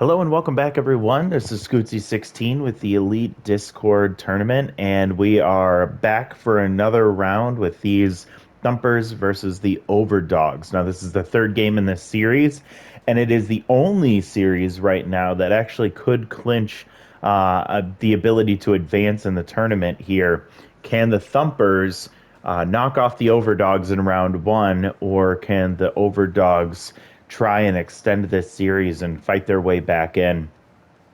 Hello and welcome back, everyone. This is Scootsy16 with the Elite Discord tournament, and we are back for another round with these Thumpers versus the Overdogs. Now, this is the third game in this series, and it is the only series right now that actually could clinch the ability to advance in the tournament here. Can the Thumpers knock off the Overdogs in round one, or can the Overdogs try and extend this series and fight their way back in?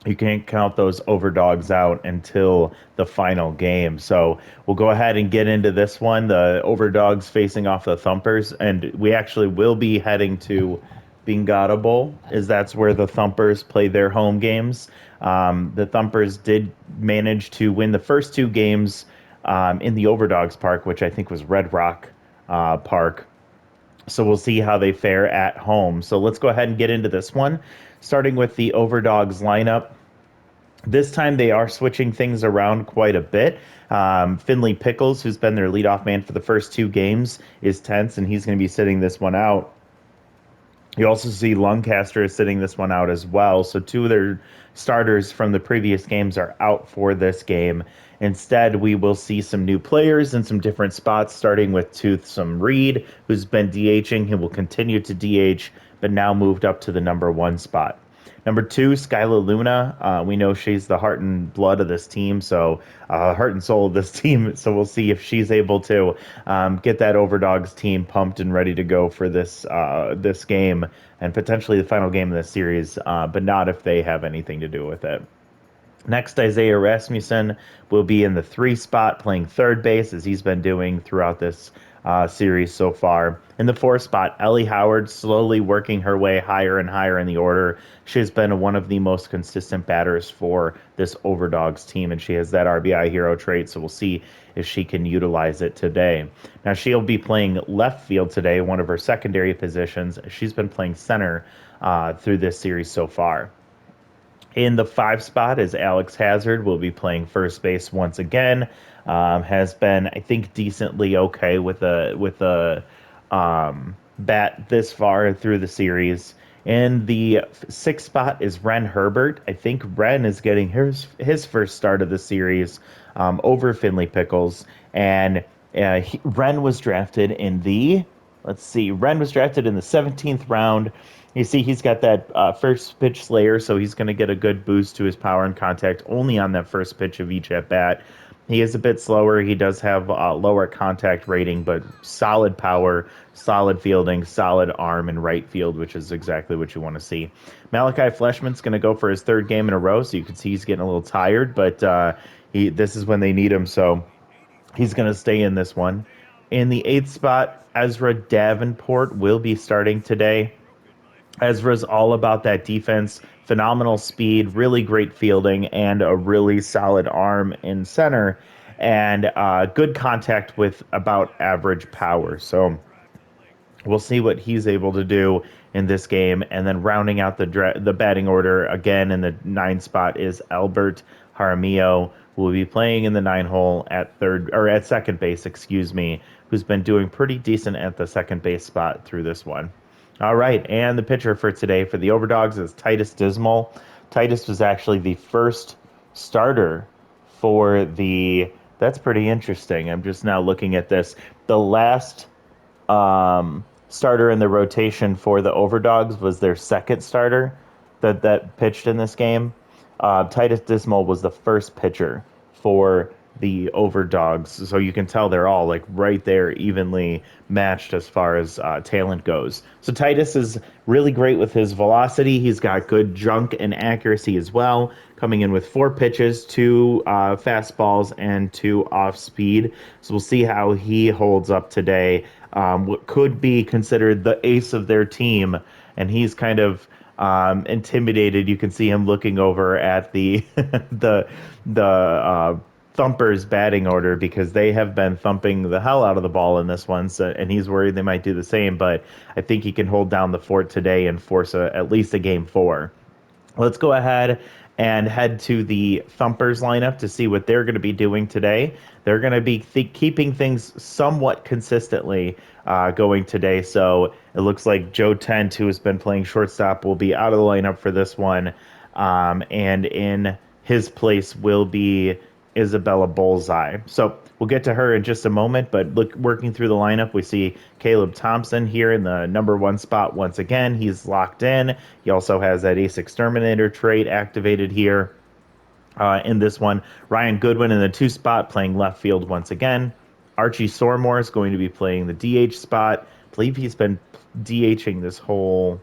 You can't count those overdogs out until the final game. So we'll go ahead and get into this one. The overdogs facing off the thumpers, and we actually will be heading to Bingata Bowl, as that's where the thumpers play their home games. The thumpers did manage to win the first two games in the overdogs park, which I think was Red Rock Park. So we'll see how they fare at home. So let's go ahead and get into this one, starting with the Overdogs lineup. This time they are switching things around quite a bit. Finley Pickles, who's been their leadoff man for the first two games, is tense, and he's going to be sitting this one out. You also see Luncaster is sitting this one out as well. So two of their starters from the previous games are out for this game. Instead, we will see some new players in some different spots, starting with Toothsome Reed, who's been DHing. He will continue to DH, but now moved up to the number one spot. Number two, Skyla Luna. We know she's the heart and blood of this team, so heart and soul of this team. So we'll see if she's able to get that Overdogs team pumped and ready to go for this game and potentially the final game of this series, but not if they have anything to do with it. Next, Isaiah Rasmussen will be in the three spot, playing third base, as he's been doing throughout this series so far. In the fourth spot, Ellie Howard slowly working her way higher and higher in the order. She's been one of the most consistent batters for this Overdogs team, and she has that RBI hero trait, so we'll see if she can utilize it today. Now, she'll be playing left field today, one of her secondary positions. She's been playing center through this series so far. In the five spot is Alex Hazard. Will be playing first base once again. Has been, I think, decently okay with a bat this far through the series. In the sixth spot is Ren Herbert. I think Ren is getting his first start of the series over Finley Pickles, and Ren was drafted in the let's see, Ren was drafted in the 17th round. You see, he's got that first pitch slayer, so he's going to get a good boost to his power and contact only on that first pitch of each at bat. He is a bit slower. He does have a lower contact rating, but solid power, solid fielding, solid arm in right field, which is exactly what you want to see. Malachi Fleshman's going to go for his third game in a row, so you can see he's getting a little tired, but this is when they need him, so he's going to stay in this one. In the eighth spot, Ezra Davenport will be starting today. Ezra's all about that defense, phenomenal speed, really great fielding, and a really solid arm in center, and good contact with about average power. So we'll see what he's able to do in this game. And then rounding out the batting order again in the nine spot is Albert Jaramillo, who will be playing in the nine hole at second base, excuse me, who's been doing pretty decent at the second base spot through this one. All right, and the pitcher for today for the Overdogs is Titus Dismal. Titus was actually the first starter for the. That's pretty interesting. I'm just now looking at this. The last starter in the rotation for the Overdogs was their second starter that pitched in this game. Titus Dismal was the first pitcher for the Overdogs, so you can tell they're all like right there, evenly matched as far as talent goes. So Titus is really great with his velocity. He's got good junk and accuracy as well, coming in with four pitches, two fastballs, and two off speed. So we'll see how he holds up today. What could be considered the ace of their team, and he's kind of intimidated. You can see him looking over at the the Thumpers batting order because they have been thumping the hell out of the ball in this one, so, and he's worried they might do the same, but I think he can hold down the fort today and force at least a game four. Let's go ahead and head to the Thumpers lineup to see what they're going to be doing today. They're going to be keeping things somewhat consistently going today. So it looks like Joe Tent, who has been playing shortstop, will be out of the lineup for this one. and in his place will be Isabella Bullseye. So we'll get to her in just a moment, but working through the lineup, we see Caleb Thompson here in the number 1 spot once again. He's locked in. He also has that Ace Exterminator trait activated here. In this one, Ryan Goodwin in the 2 spot playing left field once again. Archie Sormore is going to be playing the DH spot. I believe he's been DHing this whole.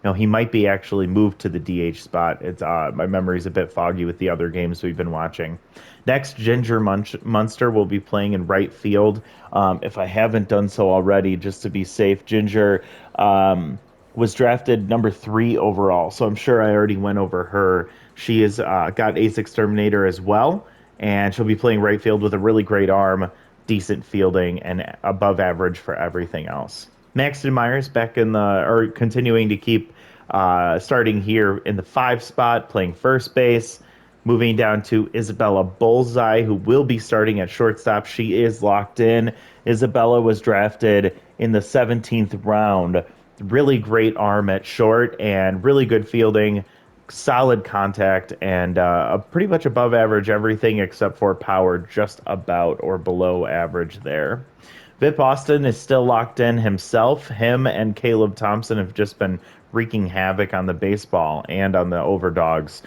No, he might be actually moved to the DH spot. It's my memory's a bit foggy with the other games we've been watching. Next, Ginger Munster will be playing in right field. If I haven't done so already, just to be safe, Ginger was drafted number 3 overall, so I'm sure I already went over her. She has got Ace Exterminator as well, and she'll be playing right field with a really great arm, decent fielding, and above average for everything else. Maxton Myers back in the, or continuing to keep starting here in the 5 spot, playing first base. Moving down to Isabella Bullseye, who will be starting at shortstop. She is locked in. Isabella was drafted in the 17th round. Really great arm at short and really good fielding, solid contact, and pretty much above average everything except for power, just about or below average there. Vip Austin is still locked in himself. Him and Caleb Thompson have just been wreaking havoc on the baseball and on the Overdogs.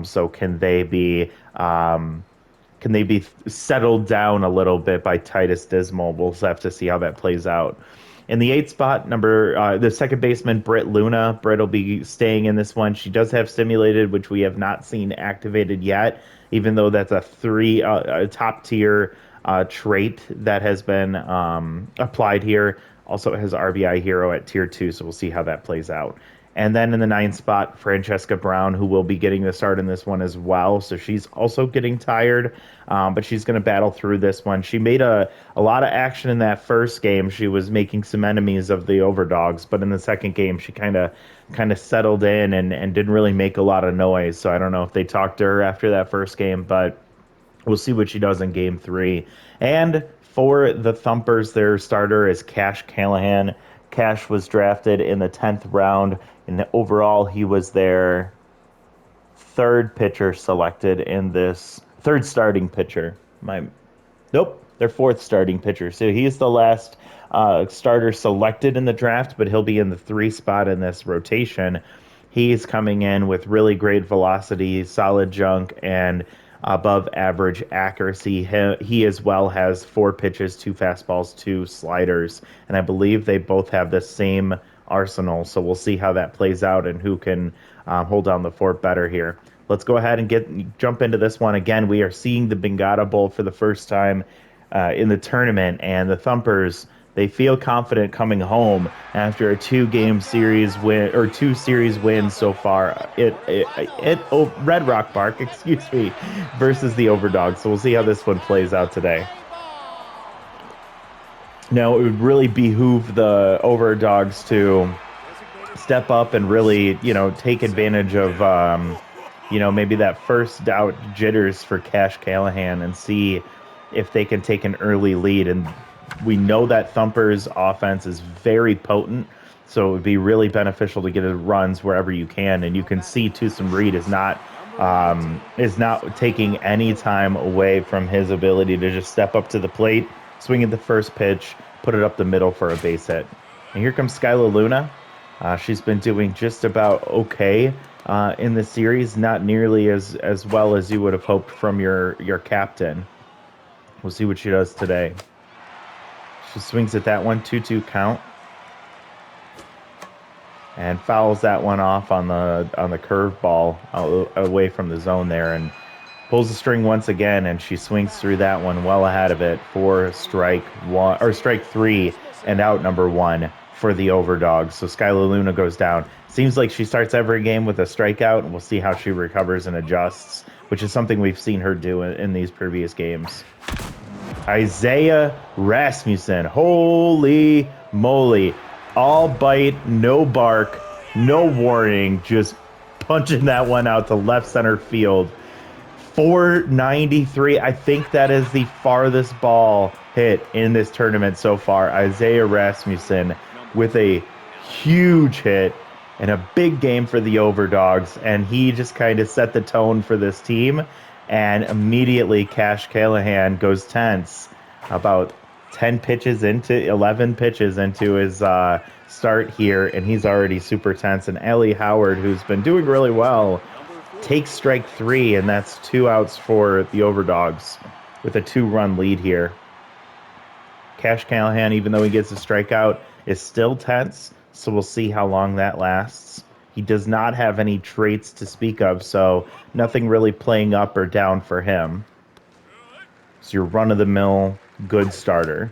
So can they be settled down a little bit by Titus Dismal? We'll have to see how that plays out. In the 8th spot, the second baseman, Britt Luna. Britt will be staying in this one. She does have stimulated, which we have not seen activated yet, even though that's a top tier trait that has been applied here. Also has RBI Hero at tier 2, so we'll see how that plays out. And then in the 9th spot, Francesca Brown, who will be getting the start in this one as well. So she's also getting tired, but she's going to battle through this one. She made a lot of action in that first game. She was making some enemies of the Overdogs, but in the second game, she kind of settled in and didn't really make a lot of noise. So I don't know if they talked to her after that first game, but we'll see what she does in game 3. And for the Thumpers, their starter is Cash Callahan. Cash was drafted in the 10th round, and overall he was their third pitcher selected in this third starting pitcher. Their fourth starting pitcher. So he's the last starter selected in the draft, but he'll be in the 3 spot in this rotation. He's coming in with really great velocity, solid junk, and above average accuracy. He as well has 4 pitches, 2 fastballs, 2 sliders, and I believe they both have the same arsenal. So we'll see how that plays out and who can hold down the fort better here. Let's go ahead and jump into this one again. We are seeing the Bengata Bowl for the first time in the tournament, and the Thumpers, they feel confident coming home after a 2 series win or 2 series wins so far at Red Rock Park, versus the Overdogs. So we'll see how this one plays out today. Now, it would really behoove the Overdogs to step up and really, take advantage of, maybe that first doubt jitters for Cash Callahan and see if they can take an early lead. And we know that Thumpers offense is very potent, so it would be really beneficial to get runs wherever you can. And you can see Tusum Reed is not taking any time away from his ability to just step up to the plate, swing at the first pitch, put it up the middle for a base hit. And here comes Skylar Luna. She's been doing just about okay in the series, not nearly as well as you would have hoped from your captain. We'll see what she does today. She swings at that one, 2-2 count, and fouls that one off on the curveball away from the zone there, and pulls the string once again, and she swings through that one well ahead of it for strike 3 and out number 1 for the Overdogs. So Skylar Luna goes down. Seems like she starts every game with a strikeout, and we'll see how she recovers and adjusts, which is something we've seen her do in these previous games. Isaiah Rasmussen, holy moly, all bite, no bark, no warning, just punching that one out to left center field. 493, I think that is the farthest ball hit in this tournament so far. Isaiah Rasmussen with a huge hit, in a big game for the Overdogs, and he just kind of set the tone for this team. And immediately, Cash Callahan goes tense about 11 pitches into his start here, and he's already super tense. And Ellie Howard, who's been doing really well, takes strike 3, and that's 2 outs for the Overdogs with a 2-run lead here. Cash Callahan, even though he gets a strikeout, is still tense, so we'll see how long that lasts. He does not have any traits to speak of, so nothing really playing up or down for him. It's your run-of-the-mill good starter.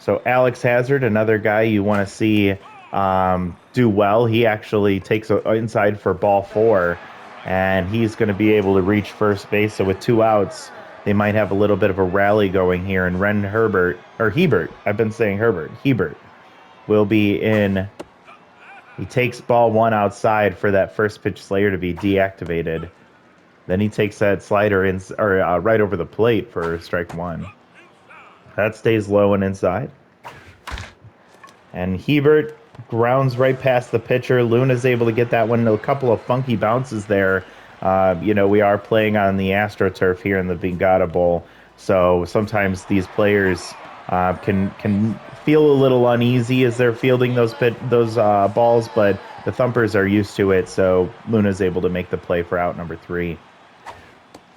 So Alex Hazard, another guy you want to see do well. He actually takes a inside for ball 4, and he's going to be able to reach first base. So with 2 outs, they might have a little bit of a rally going here. And Ren Hebert, I've been saying Hebert will be in. He takes ball 1 outside for that first pitch Slayer to be deactivated. Then he takes that slider in, or right over the plate for strike 1. That stays low and inside. And Hebert grounds right past the pitcher. Luna's able to get that one. A couple of funky bounces there. We are playing on the AstroTurf here in the Bingata Bowl, so sometimes these players can feel a little uneasy as they're fielding those balls, but the Thumpers are used to it, so Luna's able to make the play for out number 3.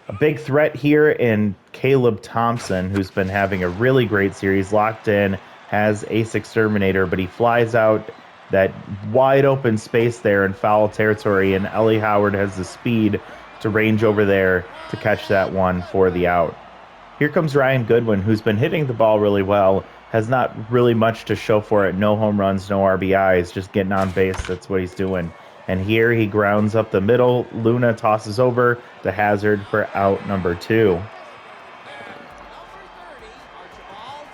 A big threat here in Caleb Thompson, who's been having a really great series, locked in, has Ace Exterminator, but he flies out that wide open space there in foul territory, and Ellie Howard has the speed to range over there to catch that one for the out. Here comes Ryan Goodwin, who's been hitting the ball really well, has not really much to show for it. No home runs, no RBIs, just getting on base. That's what he's doing. And here he grounds up the middle. Luna tosses over to Hazard for out number 2.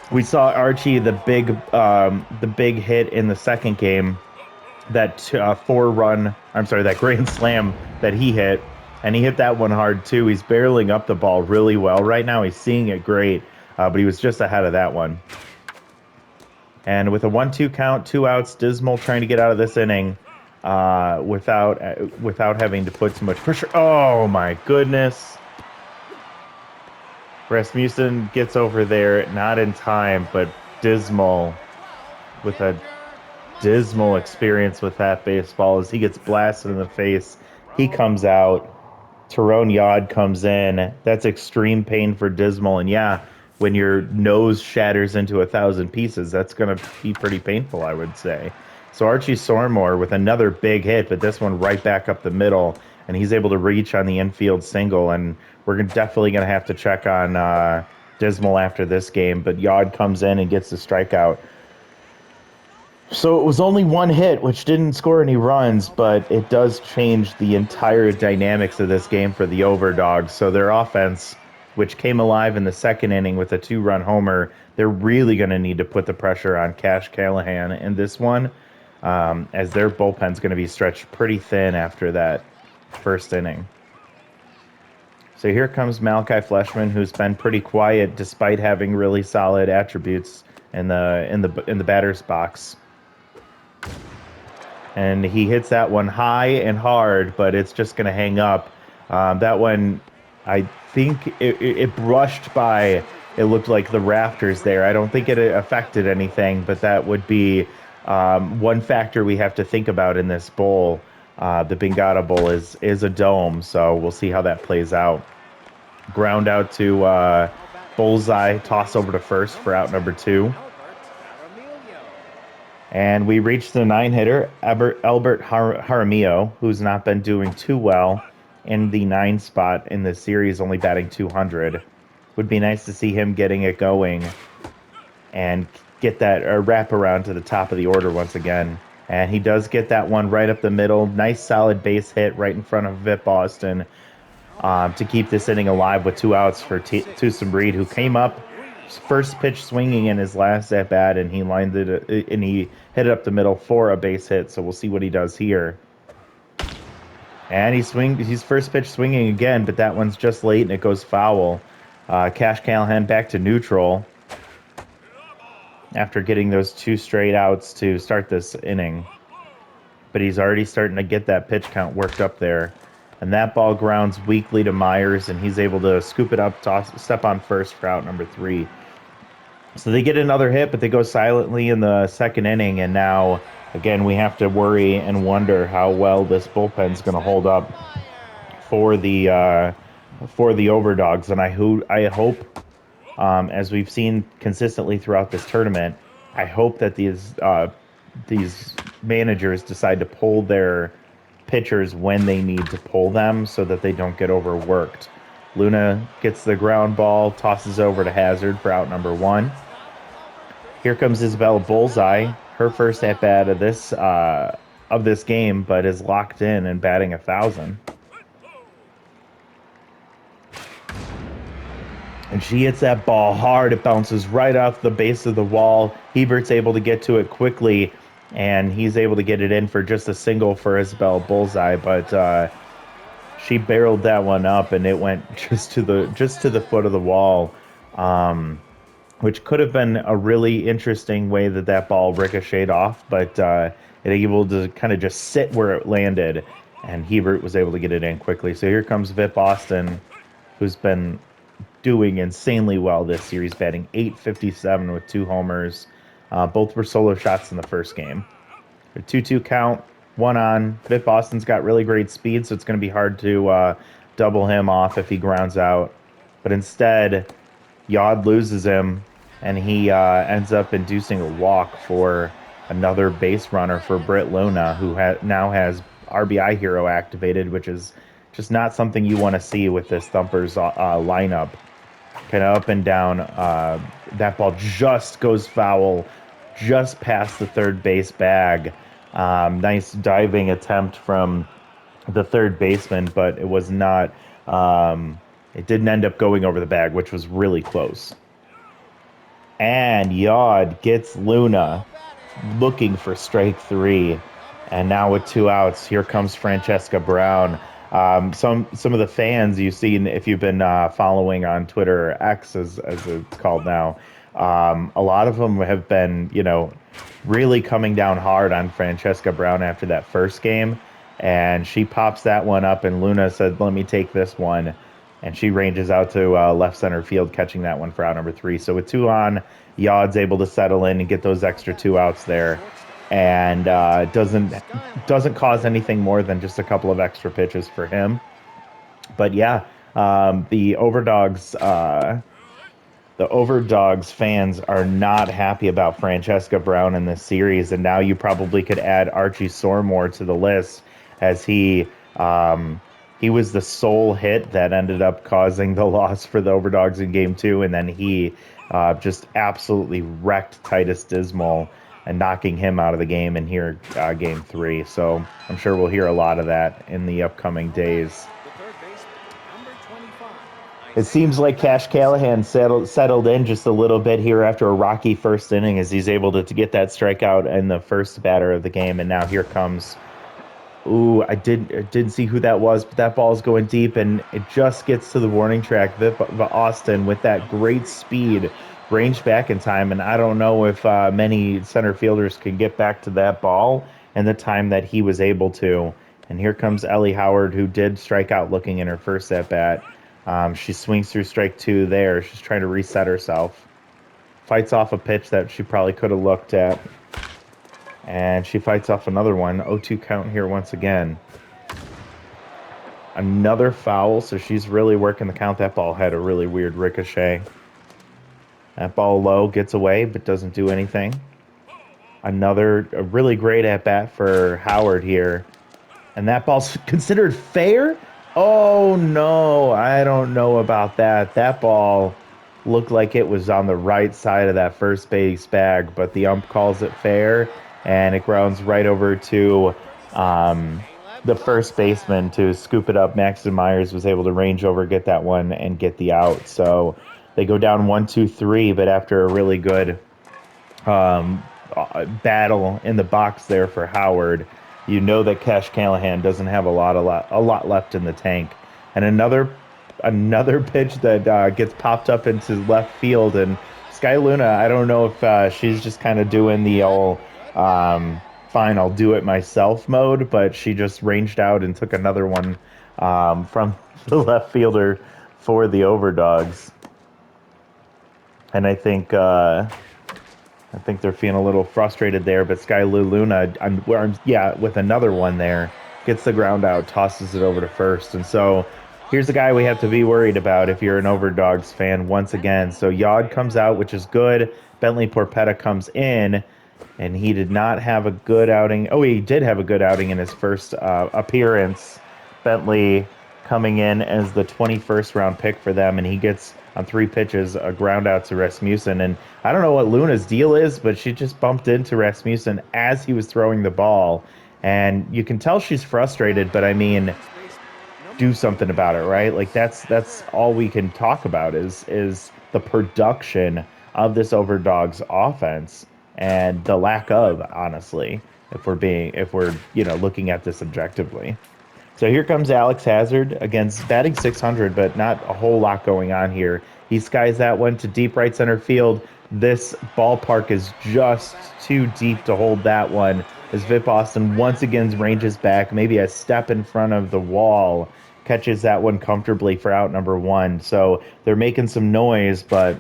We saw Archie the big hit in the second game, that that grand slam that he hit, and he hit that one hard too. He's barreling up the ball really well right now. He's seeing it great, but he was just ahead of that one. And with a 1-2 count, 2 outs, Dismal trying to get out of this inning without having to put too much pressure. Oh my goodness. Rasmussen gets over there, not in time, but Dismal with a dismal experience with that baseball as he gets blasted in the face. He comes out. Tyrone Yod comes in. That's extreme pain for Dismal. And yeah, when your nose shatters into 1,000 pieces, that's going to be pretty painful, I would say. So Archie Sormore with another big hit, but this one right back up the middle, and he's able to reach on the infield single, and we're definitely going to have to check on Dismal after this game, but Yod comes in and gets the strikeout. So it was only 1 hit, which didn't score any runs, but it does change the entire dynamics of this game for the Overdogs. So their offense, which came alive in the second inning with a 2-run homer, they're really going to need to put the pressure on Cash Callahan in this one, as their bullpen's going to be stretched pretty thin after that first inning. So here comes Malachi Fleshman, who's been pretty quiet despite having really solid attributes in the batter's box. And he hits that one high and hard, but it's just going to hang up. That one, I think it brushed by, it looked like the rafters there. I don't think it affected anything, but that would be one factor we have to think about in this bowl. The Bingata Bowl is a dome, so we'll see how that plays out. Ground out to Bullseye, toss over to first for out number 2. And we reached the 9-hitter, Albert Jaramillo, who's not been doing too well in the 9 spot in the series, only batting 200. Would be nice to see him getting it going and get that wrap around to the top of the order once again. And he does get that one right up the middle. Nice solid base hit right in front of Vip Boston to keep this inning alive with 2 outs for Tucson Breed, who came up first pitch swinging in his last at bat, and he lined it and he hit it up the middle for a base hit. So we'll see what he does here. And he's first pitch swinging again, but that one's just late and it goes foul. Cash Callahan back to neutral after getting those 2 straight outs to start this inning. but he's already starting to get that pitch count worked up there. And that ball grounds weakly to Myers, and he's able to scoop it up, step on first for out number 3. So they get another hit, but they go silently in the second inning, and now again we have to worry and wonder how well this bullpen's going to hold up for the Overdogs. And I hope, as we've seen consistently throughout this tournament, I hope that these managers decide to pull their pitchers when they need to pull them so that they don't get overworked. Luna gets the ground ball, tosses over to Hazard for out number 1. Here comes Isabella Bullseye, her first at bat of this game, but is locked in and batting 1,000. And she hits that ball hard. It bounces right off the base of the wall. Hebert's able to get to it quickly, and he's able to get it in for just a single for Isabella Bullseye. But she barreled that one up, and it went just to the foot of the wall, which could have been a really interesting way that ball ricocheted off. But it able to kind of just sit where it landed, and Hebert was able to get it in quickly. So here comes Vip Austin, who's been doing insanely well this series, batting .857 with 2 homers. Both were solo shots in the first game. A 2-2 count, 1 on. Vip Austin's got really great speed, so it's going to be hard to double him off if he grounds out. But instead, Yod loses him, and he ends up inducing a walk for another base runner for Britt Luna, who now has RBI Hero activated, which is just not something you want to see with this Thumpers lineup. Kind of up and down. That ball just goes foul, just past the third base bag. Nice diving attempt from the third baseman, but it was not. It didn't end up going over the bag, which was really close. And Yod gets Luna looking for strike 3. And now with 2 outs, here comes Francesca Brown. Some of the fans you've seen, if you've been following on Twitter, or X as it's called now, a lot of them have been, really coming down hard on Francesca Brown after that first game. And she pops that one up, and Luna said, "Let me take this one." And she ranges out to left center field, catching that one for out number 3. So with 2 on, Yod's able to settle in and get those extra 2 outs there, and doesn't cause anything more than just a couple of extra pitches for him. But yeah, the Overdogs fans are not happy about Francesca Brown in this series, and now you probably could add Archie Sormore to the list, as he was the sole hit that ended up causing the loss for the Overdogs in Game 2, and then he just absolutely wrecked Titus Dismal and knocking him out of the game in here, Game 3. So I'm sure we'll hear a lot of that in the upcoming days. It seems like Cash Callahan settled in just a little bit here after a rocky first inning, as he's able to get that strikeout in the first batter of the game. And now here comes... Ooh, I didn't see who that was, but that ball is going deep, and it just gets to the warning track. Vip Austin, with that great speed, ranged back in time, and I don't know if many center fielders can get back to that ball in the time that he was able to. And here comes Ellie Howard, who did strike out looking in her first at-bat. She swings through strike 2 there. She's trying to reset herself. Fights off a pitch that she probably could have looked at. And she fights off another one. 0-2 count here once again. Another foul, so she's really working the count. That ball had a really weird ricochet. That ball low, gets away, but doesn't do anything. A really great at-bat for Howard here. And that ball's considered fair? Oh, no, I don't know about that. That ball looked like it was on the right side of that first base bag, but the ump calls it fair, and it grounds right over to the first baseman to scoop it up. Maxton Myers was able to range over, get that one, and get the out. So they go down 1-2-3, but after a really good battle in the box there for Howard, you know that Cash Callahan doesn't have a lot left in the tank. And another pitch that gets popped up into left field, and Sky Luna, I don't know if she's just kind of doing the old fine, I'll do it myself mode, but she just ranged out and took another one from the left fielder for the Overdogs. And I think they're feeling a little frustrated there, but Skylu Luna, yeah, with another one there, gets the ground out, tosses it over to first. And so here's the guy we have to be worried about if you're an Overdogs fan once again. So Yod comes out, which is good. Bentley Porpetta comes in, and he did not have a good outing. Oh, he did have a good outing in his first appearance. Bentley coming in as the 21st round pick for them, and he gets on 3 pitches a ground out to Rasmussen. And I don't know what Luna's deal is, but she just bumped into Rasmussen as he was throwing the ball, and you can tell she's frustrated. But I mean, do something about it, right? Like that's all we can talk about is the production of this Overdogs offense and the lack of, honestly, if we're looking at this objectively. So here comes Alex Hazard against batting 600, but not a whole lot going on here. He skies that one to deep right center field. This ballpark is just too deep to hold that one as Vip Austin once again ranges back, maybe a step in front of the wall, catches that one comfortably for out number 1. So they're making some noise, but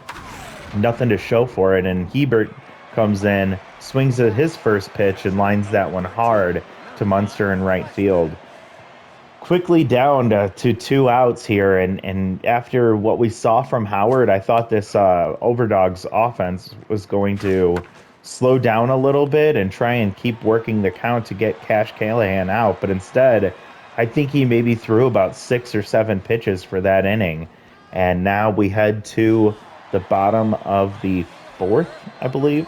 nothing to show for it. And Hebert comes in, swings at his first pitch, and lines that one hard to Munster in right field. Quickly down to 2 outs here, and after what we saw from Howard, I thought this Overdogs offense was going to slow down a little bit and try and keep working the count to get Cash Callahan out, but instead, I think he maybe threw about 6 or 7 pitches for that inning, and now we head to the bottom of the 4th, I believe.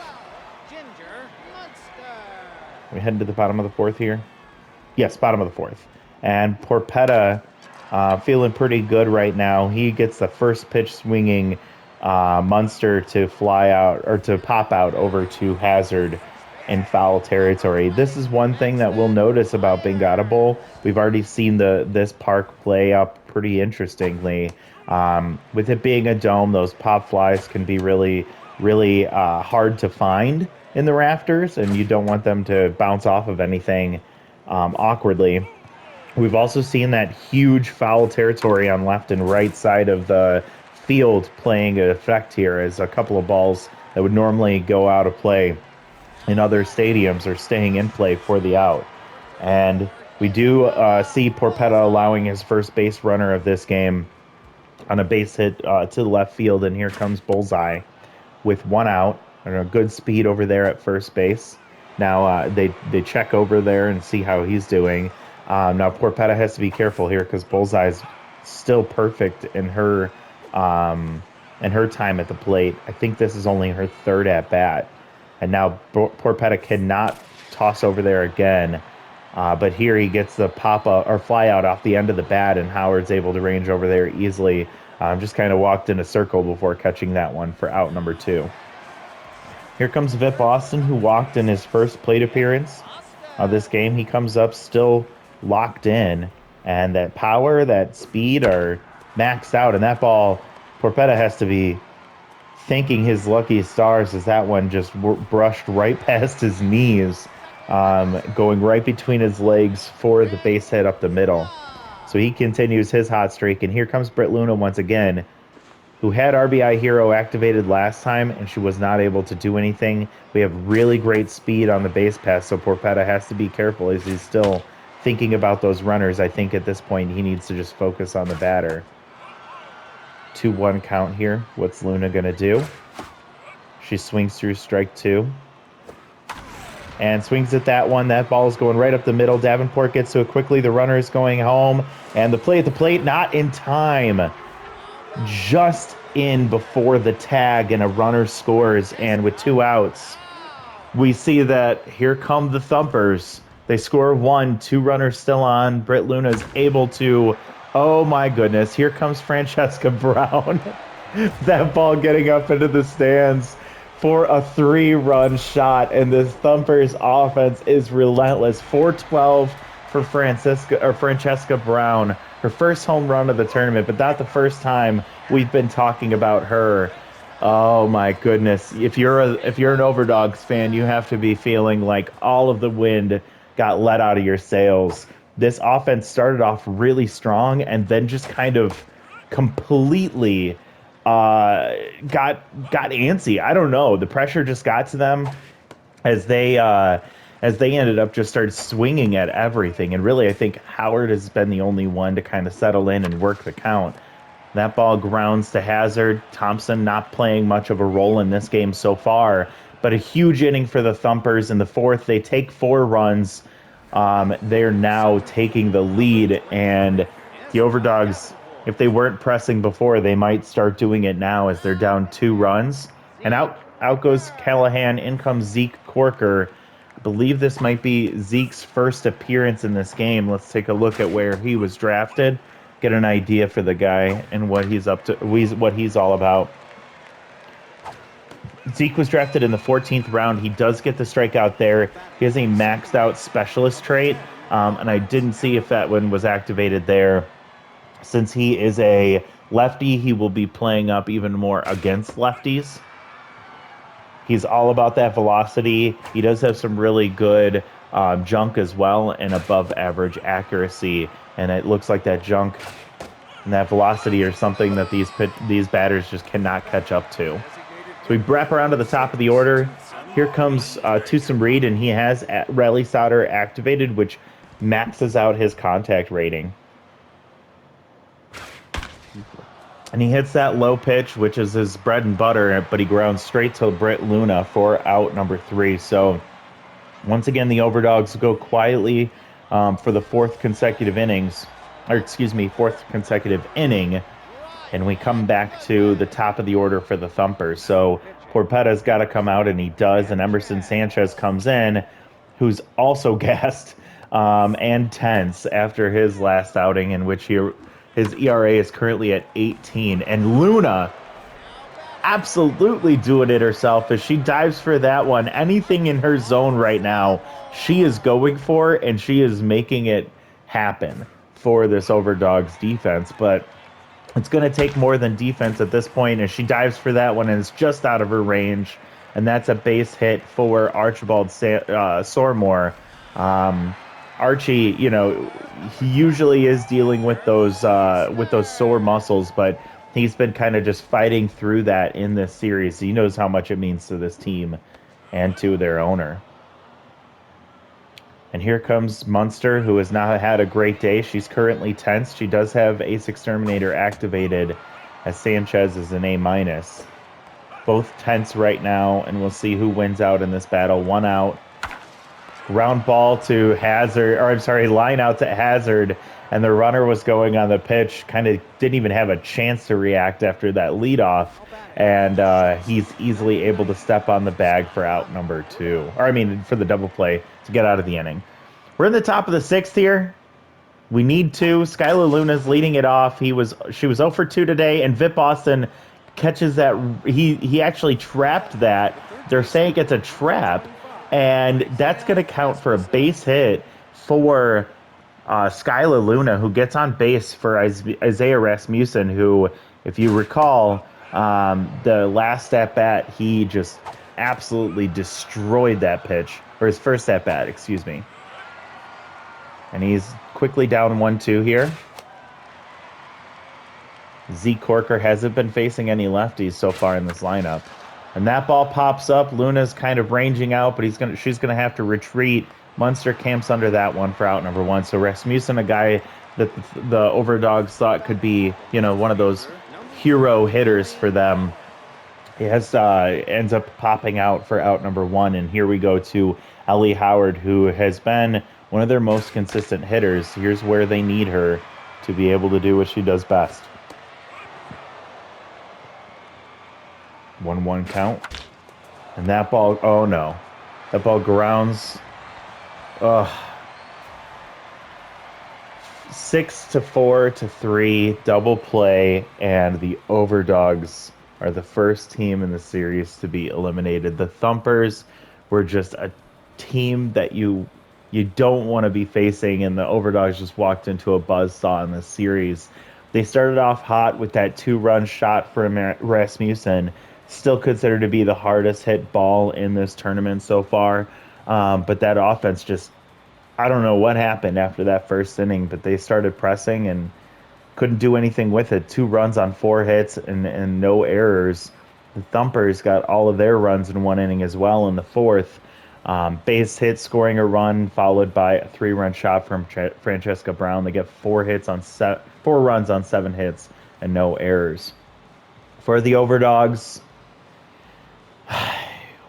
We head to the bottom of the 4th here. Yes, bottom of the 4th. And Porpetta feeling pretty good right now. He gets the first pitch swinging Munster to fly out or to pop out over to Hazard in foul territory. This is one thing that we'll notice about Bingata Bowl. We've already seen this park play up pretty interestingly. With it being a dome, those pop flies can be really, really hard to find in the rafters, and you don't want them to bounce off of anything awkwardly. We've also seen that huge foul territory on left and right side of the field playing an effect here, as a couple of balls that would normally go out of play in other stadiums are staying in play for the out. And we do see Porpetta allowing his first base runner of this game on a base hit to the left field, and here comes Bullseye with 1 out and a good speed over there at first base. Now they check over there and see how he's doing. Now Porpetta has to be careful here because Bullseye's still perfect in her time at the plate. I think this is only her 3rd at bat, and now Porpetta cannot toss over there again. But here he gets the pop up or fly out off the end of the bat, and Howard's able to range over there easily. Just kind of walked in a circle before catching that one for out number 2. Here comes Vip Austin, who walked in his first plate appearance of this game. He comes up still locked in, and that power, that speed are maxed out, and that ball, Porpetta has to be thanking his lucky stars as that one just brushed right past his knees, going right between his legs for the base hit up the middle. So he continues his hot streak, and here comes Britt Luna once again, who had RBI Hero activated last time, and she was not able to do anything. We have really great speed on the base pass, so Porpetta has to be careful as he's still thinking about those runners. I think at this point he needs to just focus on the batter. 2-1 count here. What's Luna going to do? She swings through strike 2. And swings at that one. That ball is going right up the middle. Davenport gets to it quickly. The runner is going home. And the play at the plate, not in time. Just in before the tag, and a runner scores. And with 2 outs, we see that here come the Thumpers. They score 1, 2 runners still on. Britt Luna is able to, oh my goodness, here comes Francesca Brown. That ball getting up into the stands for a 3-run shot, and this Thumpers offense is relentless. 4-12 for Francesca Brown, her first home run of the tournament, but not the first time we've been talking about her. Oh my goodness. If you're an Overdogs fan, you have to be feeling like all of the wind got let out of your sails. This offense started off really strong and then just kind of completely uh got antsy. I don't know. The pressure just got to them as they ended up just started swinging at everything. And really I think Howard has been the only one to kind of settle in and work the count. That ball grounds to Hazard. Thompson not playing much of a role in this game so far, but a huge inning for the Thumpers in the fourth. They take 4 runs. They're now taking the lead, and the Overdogs, if they weren't pressing before, they might start doing it now as they're down 2 runs. And out goes Callahan. In comes Zeke Corker. I believe this might be Zeke's first appearance in this game. Let's take a look at where he was drafted, get an idea for the guy and what he's up to, what he's all about. Zeke was drafted in the 14th round. He does get the strikeout there. He has a maxed out specialist trait, and I didn't see if that one was activated there. Since he is a lefty, he will be playing up even more against lefties. He's all about that velocity. He does have some really good junk as well and above average accuracy. And it looks like that junk and that velocity are something that these batters just cannot catch up to. So we wrap around to the top of the order. Here comes Tusum Reed, and he has Rally Solder activated, which maxes out his contact rating. And he hits that low pitch, which is his bread and butter, but he grounds straight to Britt Luna for out number 3. So once again, the Overdogs go quietly for the fourth consecutive inning, and we come back to the top of the order for the Thumpers. So Porpetta's got to come out, and he does, and Emerson Sanchez comes in, who's also gassed and tense after his last outing, in which his ERA is currently at 18. And Luna absolutely doing it herself as she dives for that one. Anything in her zone right now, she is going for, and she is making it happen for this Overdogs defense. But it's going to take more than defense at this point as she dives for that one, and it's just out of her range. And that's a base hit for Archibald Sormore. Archie, he usually is dealing with those sore muscles, but he's been kind of just fighting through that in this series. He knows how much it means to this team and to their owner. And here comes Munster, who has not had a great day. She's currently tense. She does have Ace Exterminator activated, as Sanchez is an A-. Both tense right now, and we'll see who wins out in this battle. 1 out. Ground ball to Hazard, line out to Hazard, and the runner was going on the pitch, kind of didn't even have a chance to react after that leadoff, and he's easily able to step on the bag for out number 2, for the double play to get out of the inning. We're in the top of the 6th here. We need 2. Skylar Luna's leading it off. She was 0 for 2 today, and Vip Austin catches that. He actually trapped that. They're saying it's a trap. And that's going to count for a base hit for Skylar Luna, who gets on base for Isaiah Rasmussen, who, if you recall, the last at-bat, he just absolutely destroyed that pitch, or his first at-bat, excuse me. And he's quickly down 1-2 here. Zeke Corker hasn't been facing any lefties so far in this lineup. And that ball pops up. Luna's kind of ranging out, but she's gonna have to retreat. Munster camps under that one for out number 1. So Rasmussen, a guy that the Overdogs thought could be, one of those hero hitters for them, he ends up popping out for out number 1. And here we go to Ellie Howard, who has been one of their most consistent hitters. Here's where they need her to be able to do what she does best. 1-1 count. And that ball, oh no. That ball grounds. 6-4-3, double play, and the Overdogs are the first team in the series to be eliminated. The Thumpers were just a team that you don't want to be facing, and the Overdogs just walked into a buzzsaw in this series. They started off hot with that 2-run shot from Rasmussen. Still considered to be the hardest hit ball in this tournament so far. But that offense just, I don't know what happened after that first inning, but they started pressing and couldn't do anything with it. 2 runs on 4 hits and no errors. The Thumpers got all of their runs in one inning as well in the fourth. Base hit, scoring a run, followed by a 3-run shot from Francesca Brown. They get 4 runs on 7 hits and no errors. For the Overdogs,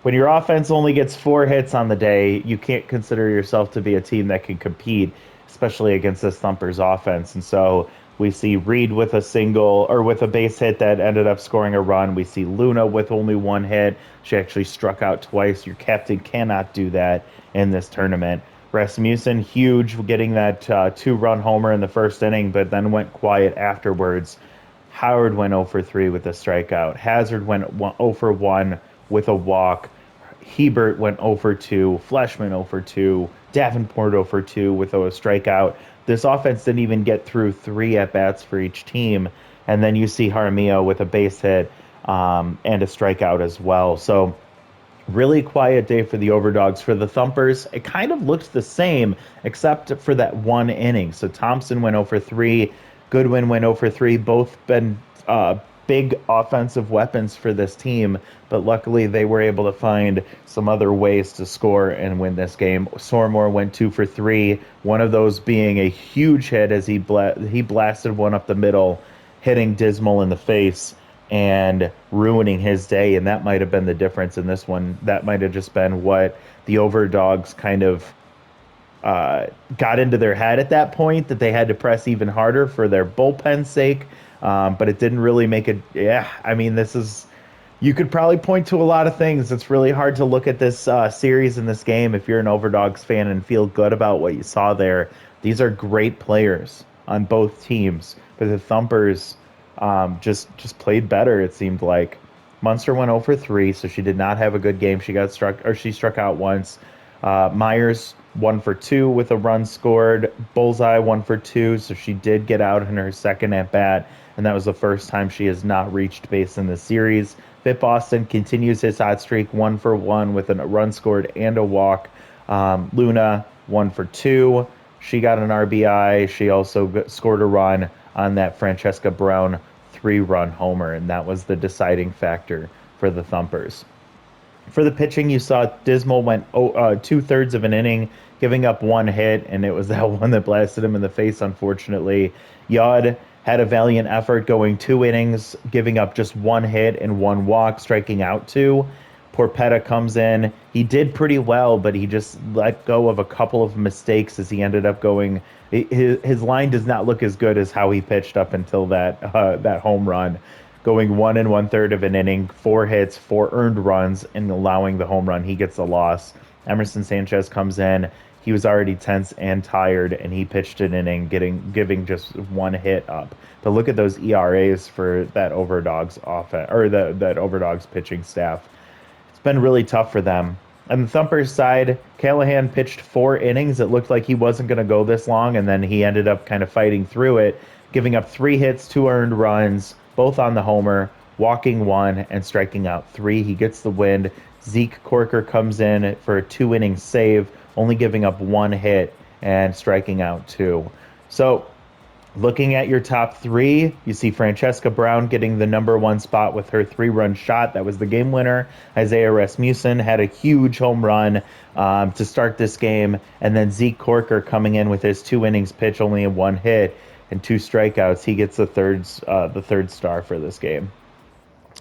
when your offense only gets 4 hits on the day, you can't consider yourself to be a team that can compete, especially against this Thumpers offense. And so we see Reed with a single or with a base hit that ended up scoring a run. We see Luna with only 1 hit. She actually struck out twice. Your captain cannot do that in this tournament. Rasmussen, huge, getting that 2-run homer in the first inning, but then went quiet afterwards. Howard went 0 for 3 with a strikeout. Hazard went 0 for 1 with a walk. Hebert went 0 for 2. Fleshman 0 for 2. Davenport 0 for 2 with a strikeout. This offense didn't even get through 3 at bats for each team. And then you see Jaramillo with a base hit and a strikeout as well. So really quiet day for the Overdogs. For the Thumpers, it kind of looked the same, except for that one inning. So Thompson went 0 for 3, Goodwin went 0 for 3, both been big offensive weapons for this team, but luckily they were able to find some other ways to score and win this game. Sormore went 2 for 3, one of those being a huge hit as he blasted one up the middle, hitting Dismal in the face and ruining his day. And that might have been the difference in this one. That might have just been what the Overdogs kind of got into their head at that point, that they had to press even harder for their bullpen's sake. But it didn't really make it. Yeah, I mean, you could probably point to a lot of things. It's really hard to look at this series in this game if you're an Overdogs fan and feel good about what you saw there. These are great players on both teams, but the Thumpers just played better. It seemed like Munster went 0 for 3, so she did not have a good game. She struck out once. Myers 1 for 2 with a run scored. Bullseye 1 for 2, so she did get out in her second at bat, and that was the first time she has not reached base in the series. Fit Boston continues his hot streak, 1 for 1 with a run scored and a walk. Luna 1 for 2. She got an RBI. She also scored a run on that Francesca Brown 3-run homer, and that was the deciding factor for the Thumpers. For the pitching, you saw Dismal went 2/3 of an inning, giving up 1 hit, and it was that one that blasted him in the face, unfortunately. Yod had a valiant effort going 2 innings, giving up just 1 hit and 1 walk, striking out 2. Porpetta comes in. He did pretty well, but he just let go of a couple of mistakes as he ended up going. His line does not look as good as how he pitched up until that home run, going 1 1/3 of an inning, 4 hits, 4 earned runs, and allowing the home run. He gets the loss. Emerson Sanchez comes in. He was already tense and tired, and he pitched an inning, giving just 1 hit up. But look at those ERAs for that Overdogs offense or that Overdogs pitching staff. It's been really tough for them. On the Thumpers side, Callahan pitched 4 innings. It looked like he wasn't going to go this long, and then he ended up kind of fighting through it, giving up 3 hits, 2 earned runs, both on the homer, walking 1 and striking out 3. He gets the win. Zeke Corker comes in for a 2 inning save, only giving up 1 hit and striking out 2. So looking at your top 3, you see Francesca Brown getting the #1 spot with her 3-run shot. That was the game winner. Isaiah Rasmussen had a huge home run to start this game. And then Zeke Corker coming in with his 2 innings pitch, only a 1 hit and 2 strikeouts. He gets the third star for this game.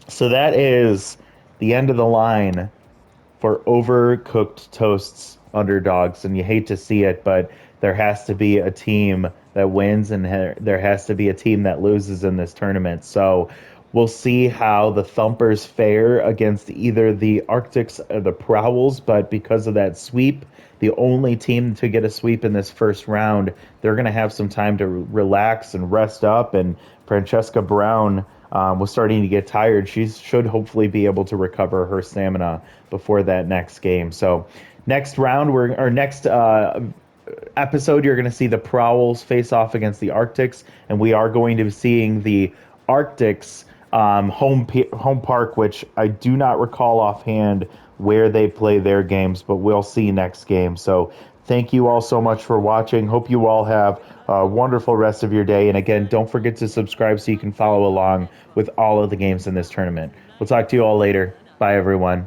So that is the end of the line for Overcooked Toast's Underdogs, and you hate to see it, but there has to be a team that wins and there has to be a team that loses in this tournament. So we'll see how the Thumpers fare against either the Arctics or the Prowls, but because of that sweep, the only team to get a sweep in this first round, they're going to have some time to relax and rest up, and Francesca Brown was starting to get tired. She should hopefully be able to recover her stamina before that next game. So next round, next episode, you're going to see the Prowls face off against the Arctics, and we are going to be seeing the Arctics home park, which I do not recall offhand where they play their games, but we'll see next game. So thank you all so much for watching. Hope you all have a wonderful rest of your day. And again, don't forget to subscribe so you can follow along with all of the games in this tournament. We'll talk to you all later. Bye, everyone.